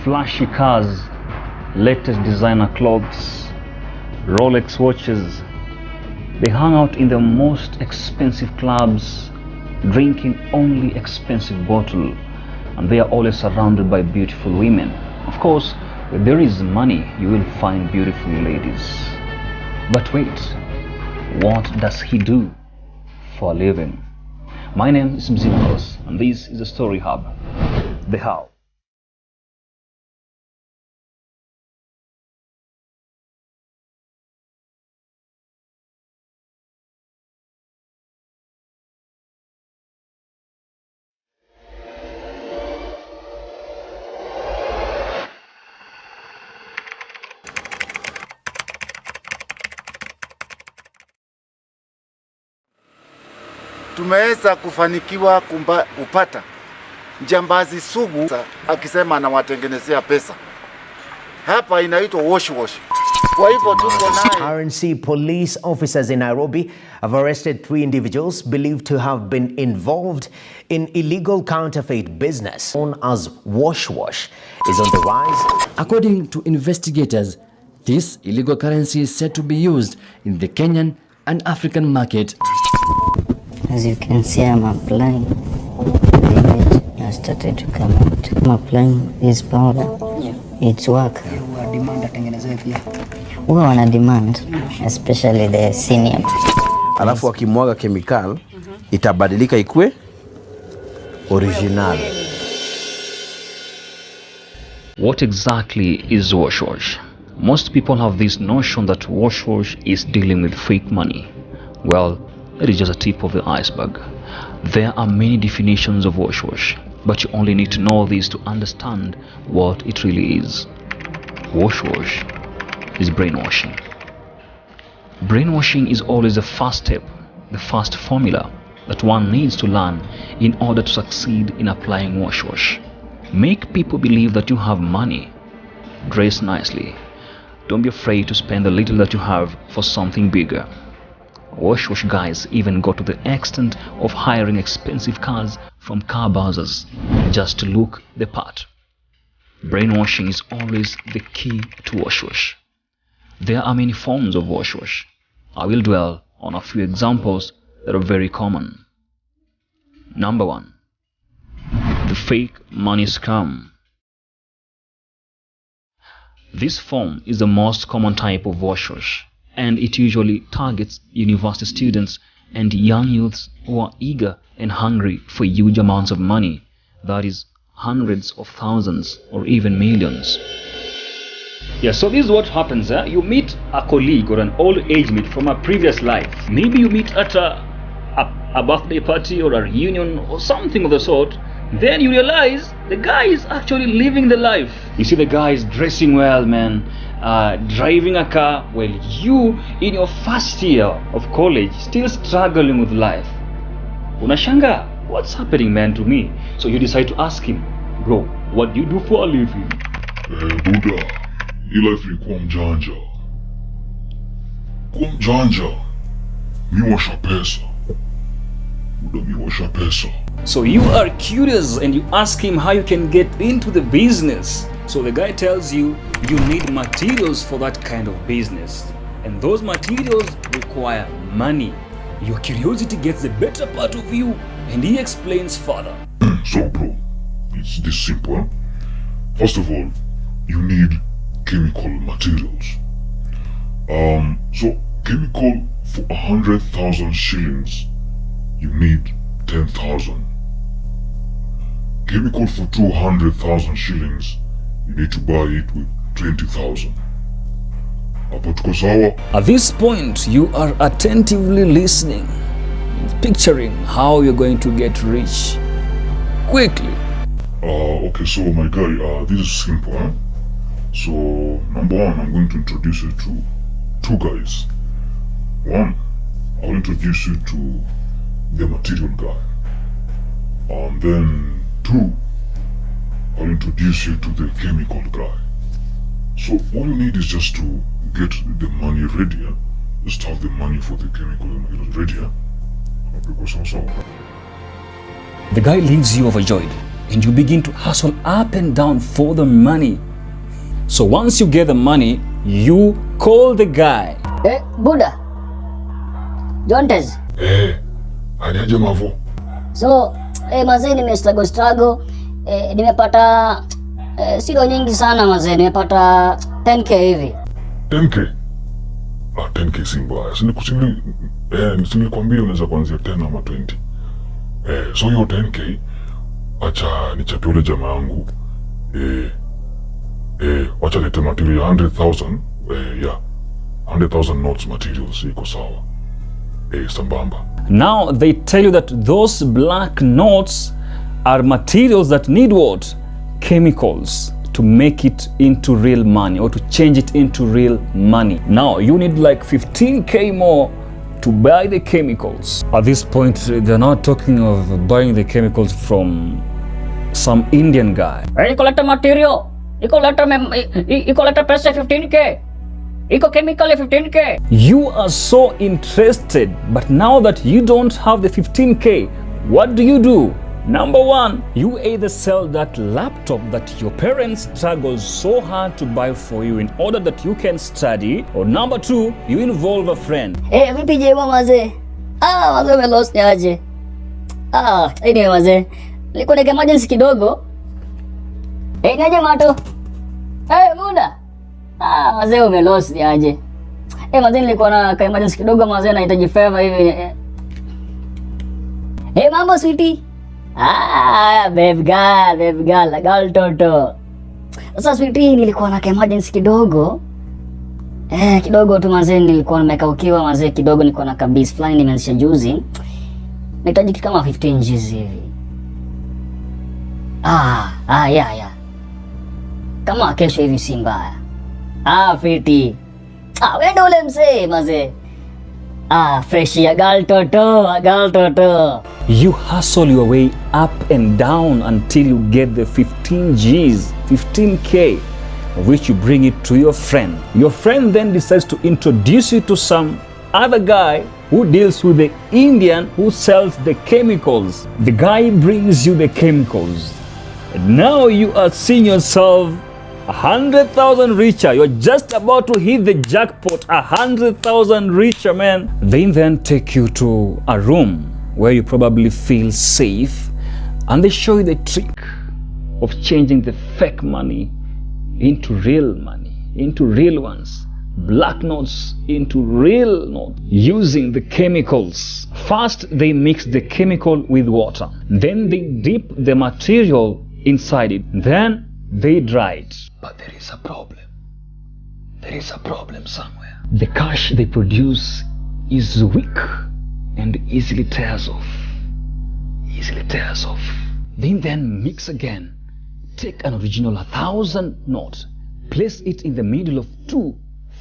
flashy cars, latest designer clothes, Rolex watches. They hang out in the most expensive clubs, drinking only expensive bottle, and they are always surrounded by beautiful women. Of course, where there is money, you will find beautiful ladies. But wait, what does he do for a living? My name is Mzimawells, and this is the Story Hub, the how. Tumeweza kufanikiwa kupata jambazi sugu akisema anawatengenezea pesa. Hapa inaitwa wash. Kwa hivyo tuko naye. RNC police officers in Nairobi have arrested 3 individuals believed to have been involved in illegal counterfeit business known as wash is on the rise. According to investigators, this illegal currency is said to be used in the Kenyan and African market. As you can see, I'm applying the image has started to come out. I'm applying this powder. It's work. Huwa wana demand, especially the senior. Alafu akimwaga chemical itabadilika ikue original. What exactly is wash? Most people have this notion that wash is dealing with fake money. Well, that is just a tip of the iceberg. There are many definitions of wash, but you only need to know this to understand what it really is. Wash is brainwashing. Brainwashing is always the first step, the first formula that one needs to learn in order to succeed in applying wash. Make people believe that you have money. Dress nicely. Don't be afraid to spend the little that you have for something bigger. Wash guys even go to the extent of hiring expensive cars from car buzzers just to look the part. Brainwashing is always the key to wash. There are many forms of wash. I will dwell on a few examples that are very common. Number 1. The fake money scam. This form is the most common type of wash, and it usually targets university students and young youths who are eager and hungry for huge amounts of money, that is, hundreds of thousands or even millions. Yeah, so this is what happens. You meet a colleague or an old age mate from a previous life. Maybe you meet at a birthday party or a reunion or something of the sort. Then you realize the guy is actually living the life. You see the guy is dressing well, man, driving a car, while you in your first year of college still struggling with life. Unashanga, what's happening, man, to me? So you decide to ask him, bro, what do you do for a living? Buddha, hii life ni kuwa mjanja. Kuwa mjanja, mi washa pesa. Buddha, mi washa pesa. So you are curious and you ask him how you can get into the business. So the guy tells you you need materials for that kind of business, and those materials require money. Your curiosity gets the better part of you, and he explains further. So bro, it's this simple. First of all, you need chemical materials. So chemical for 100,000 shillings, you need 10,000. Chemical for 200,000 shillings, you need to buy it with 20,000. At this point, you are attentively listening, picturing how you're going to get rich quickly. Okay, so my guy, this is simple, huh? So, number 1, I'm going to introduce you to 2 guys. 1, I'll introduce you to the material guy. And then 2, I'll introduce you to the chemical guy. So all you need is just to get the money ready, huh? Just have the money for the chemical ready, huh? The guy leaves you overjoyed. and you begin to hustle up and down for the money. So once you get the money, you call the guy. Buddha. Jontes. Anyaje mavo. So, mazee struggle. Nimepata sio nyingi sana mazee, nimepata 10k hivi. 10k? 10k si mbaya. Nilikwambia unaweza kuanzia 10 ama 20. So hiyo 10k acha nichapie ule jamaa yangu. Wacha lete material 100,000. Yeah. 100,000 notes materials iko sawa. Sambamba. Now they tell you that those black notes are materials that need what? Chemicals to make it into real money or to change it into real money. Now you need like 15k more to buy the chemicals. At this point, they're not talking of buying the chemicals from some Indian guy. You collect material. You collect pesa 15k. Eco chemical 15k. You are so interested, but now that you don't have the 15k, what do? Number one, you either sell that laptop that your parents struggled so hard to buy for you in order that you can study, or number two, you involve a friend. Vipi jewa mazee? Mazee umelost ni aje? Anyway mazee, nilikuwa na emergency kidogo. Niaje mato? Muda. Mazee umelost ni aje? Mazee nilikuwa na emergency kidogo mazee, nahitaji favor hivi. Mambo sweetie. Babe girl toto. Sasa sweetie, nilikuwa na emergency kidogo. Kidogo tu mazee, nilikuwa nimekaukiwa mazee kidogo, nilikuwa na kabisa fulani nimeanzisha juzi. Nahitaji kama 15 G's hivi. Yeah. Kama kesho hivi si mbaya. Fiti. Wewe ndo ule mzee mazee. Fresh ya girl toto. You hustle your way up and down until you get the 15 G's, 15k, which you bring it to your friend. Your friend then decides to introduce you to some other guy who deals with the Indian who sells the chemicals. The guy brings you the chemicals. And now you are seeing yourself 100,000 richer. You're just about to hit the jackpot. 100,000 richer, man. They then take you to a room where you probably feel safe, and they show you the trick of changing the fake money into real money, into real ones. Black notes into real notes using the chemicals. First, they mix the chemical with water. Then they dip the material inside it. Then they dry it. But there is a problem. There is a problem somewhere. The cash they produce is weak and easily tears off. They then mix again. Take an original 1,000 note, place it in the middle of 2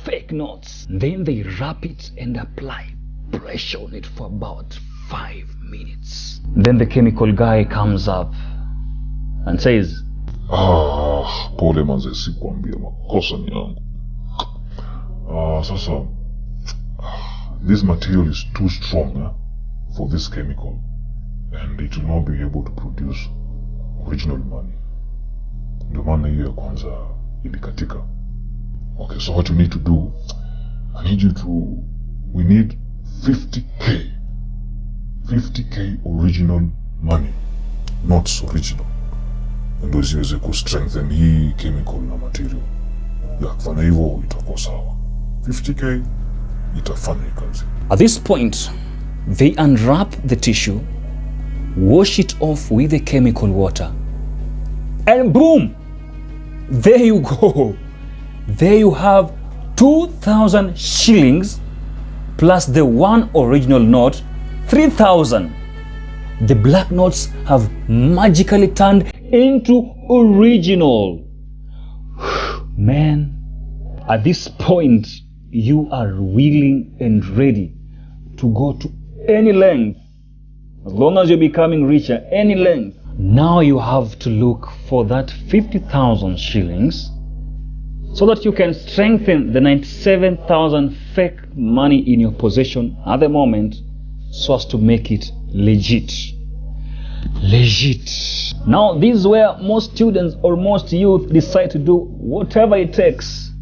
fake notes. Then they wrap it and apply pressure on it for about 5 minutes. Then the chemical guy comes up and says, pole manze, sikuambia makosa ni yangu. Sasa this material is too strong for this chemical, and it will not be able to produce original money. Ndio maana hiyo ya kwanza ilikatika. Okay, so what you need to do, we need 50k original money, not original. Ndio ziweze ku-strengthen hii chemical na material. Kufanya hivyo itakuwa sawa. 50k itafanya kazi. At this point, they unwrap the tissue, wash it off with the chemical water, and boom! There you go. There you have 2,000 shillings plus the one original note, 3,000. The black notes have magically turned into original. Man, at this point, you are willing and ready to go to any length. As long as you're becoming richer, any length. Now you have to look for that 50,000 shillings so that you can strengthen the 97,000 fake money in your possession at the moment so as to make it legit. legit. Now, this is where most students or most youth decide to do whatever it takes.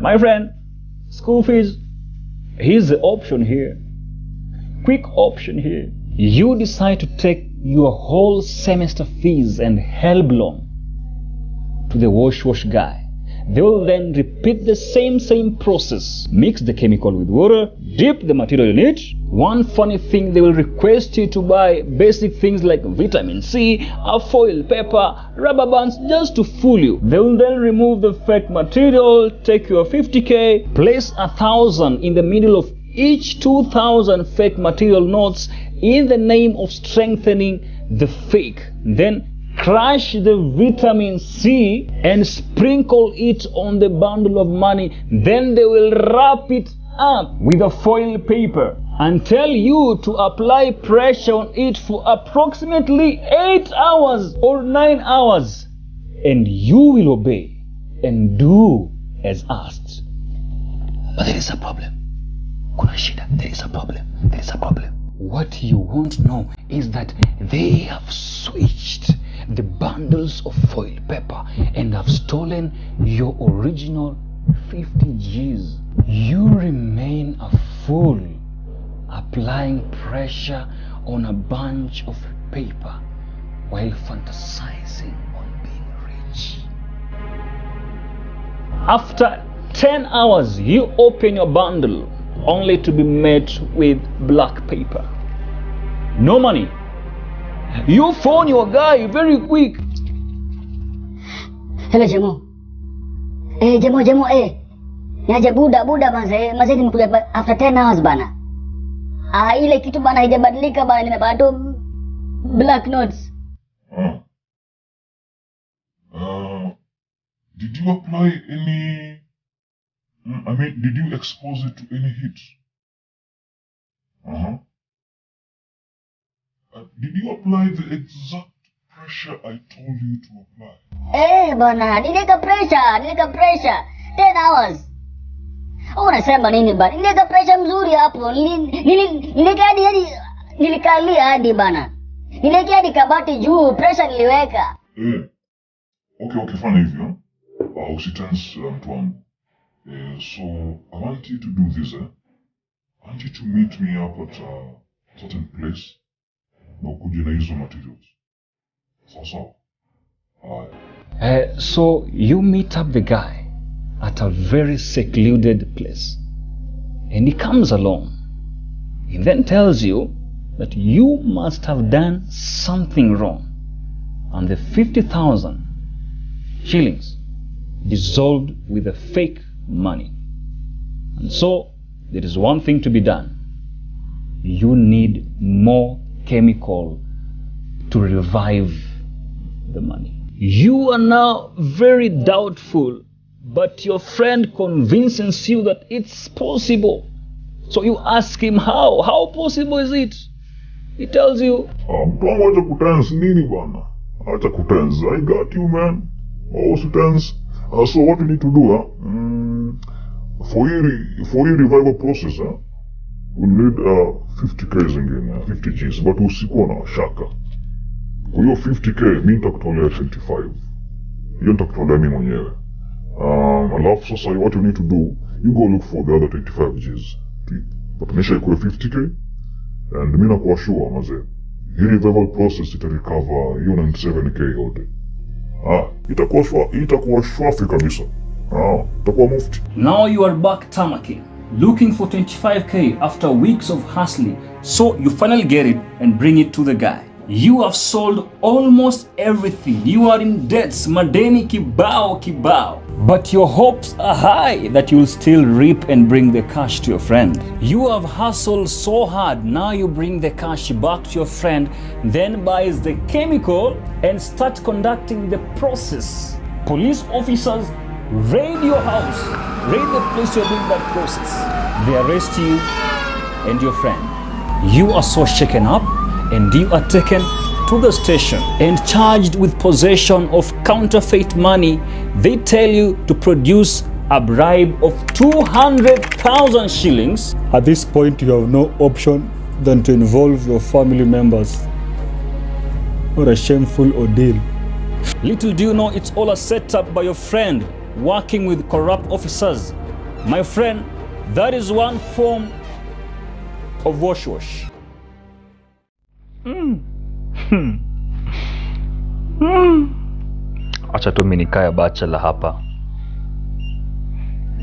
My friend, school fees, here's the option here. Quick option here. You decide to take your whole semester fees and help loan to the wash guy. They will then repeat the same process. Mix the chemical with water, dip the material in it. One funny thing, they will request you to buy basic things like vitamin C, a foil paper, rubber bands, just to fool you. They will then remove the fake material, take your 50k, place 1,000 in the middle of each 2,000 fake material notes in the name of strengthening the fake. Then crush the vitamin C and sprinkle it on the bundle of money. Then they will wrap it up with a foil paper and tell you to apply pressure on it for approximately 8 hours or 9 hours. And you will obey and do as asked. But there is a problem. Kuna shida. There is a problem. There is a problem. What you won't know is that they have switched the bundles of foil paper and have stolen your original 50 G's. You remain a fool applying pressure on a bunch of paper while fantasizing on being rich. After 10 hours, you open your bundle only to be met with black paper. No money. You phone your guy very quick. Hello Jamo. Jamo, Naja buda maze nimekuja after 10 hours bana. Ile kitu bana haijabadilika bana, nimepata black notes. Did you apply any... did you expose it to any heat? Did you apply the exact pressure I told you to apply? Bana, nileka pressure 10 hours. Unasema nini bana? Nileka pressure mzuri hapo. Nilikalia hadi bana. Nilekea hadi kabati juu, pressure niliweka. Okay, fanya hivyo. Usitense mtu wangu. So, I want you to do this, I want you to meet me up at a certain place. Na ukuje na hizo materials. So. So you meet up the guy at a very secluded place. And he comes along. He then tells you that you must have done something wrong. And the 50,000 shillings dissolved with the fake money. And so there is one thing to be done. You need more chemical to revive the money. You are now very doubtful, but your friend convinces you that it's possible. So you ask him how possible is it? He tells you, mtu wangu acha kutense nini bana? Acha kutense. I got you, man. Usitense. So what you need to do, for your revival process, we'll need 50k zingine, 50 G's, but usikuwa na shaka. Kwa hiyo 50k, mimi nitakutolea 25. Hiyo nitakutolea mimi mwenyewe. Alafu sasa what you need to do, you go look for the other 25 G's. Patanisha ikuwe 50k, and mimi nakuwa sure mazee. Hii revival process itarecover hiyo 97k yote. Itakuwa shwafi kabisa. Itakuwa mufti. Now you are back tamaki, looking for 25k after weeks of hustling. So you finally get it and bring it to the guy. You have sold almost everything. You are in debts, madeni kibao. But your hopes are high that you will still reap and bring the cash to your friend. You have hustled so hard, now you bring the cash back to your friend, then buys the chemical and start conducting the process. Police officers raid your house, raid the place you're doing that process. They arrest you and your friend. You are so shaken up and you are taken to the station and charged with possession of counterfeit money. They tell you to produce a bribe of 200,000 shillings. At this point, you have no option than to involve your family members What a shameful ordeal. Little do you know, it's all a setup by your friend working with corrupt officers. My friend, that is one form of wash. Acha tu mimi nikae bachelor hapa.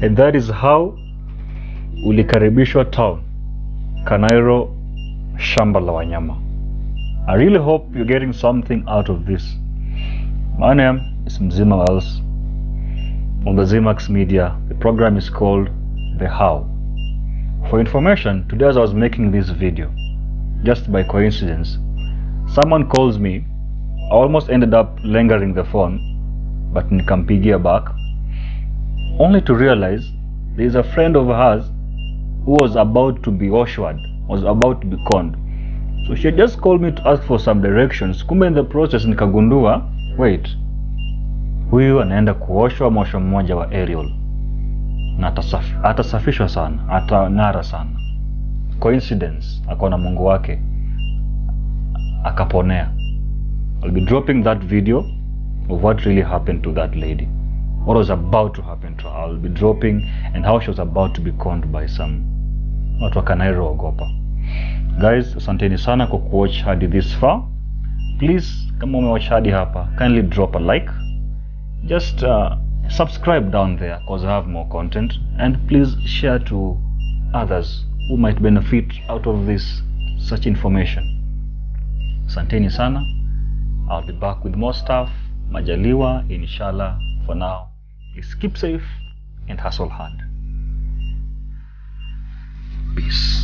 And that is how ulikaribishwa town, Kanairo, shamba la wanyama. I really hope you're getting something out of this. My name is Mzimawells. On the Zimax Media, the program is called The How. For information, today as I was making this video, just by coincidence, someone calls me. I almost ended up lingering the phone, but nikampigia back, only to realize there is a friend of hers who was about to be Oshwad, was about to be conned. So she just called me to ask for some directions. Kumbe in the process nikagundua, wait, huyu anaenda kuoshwa mosho mmoja wa aerial na atasafishwa sana, atang'ara sana. Coincidence, akaona Mungu wake akaponea. I'll be dropping that video of what really happened to that lady, what was about to happen to her. I'll be dropping and how she was about to be conned by some watu wa Kanairo ogopa. Guys, asanteni sana kwa kuwatch hadi this far. Please, kama umewatch hadi hapa, kindly drop a like. Just subscribe down there because I have more content, and please share to others who might benefit out of this such information. Asanteni sana. I'll be back with more stuff. Majaliwa, inshallah. For now, please keep safe and hustle hard. Peace.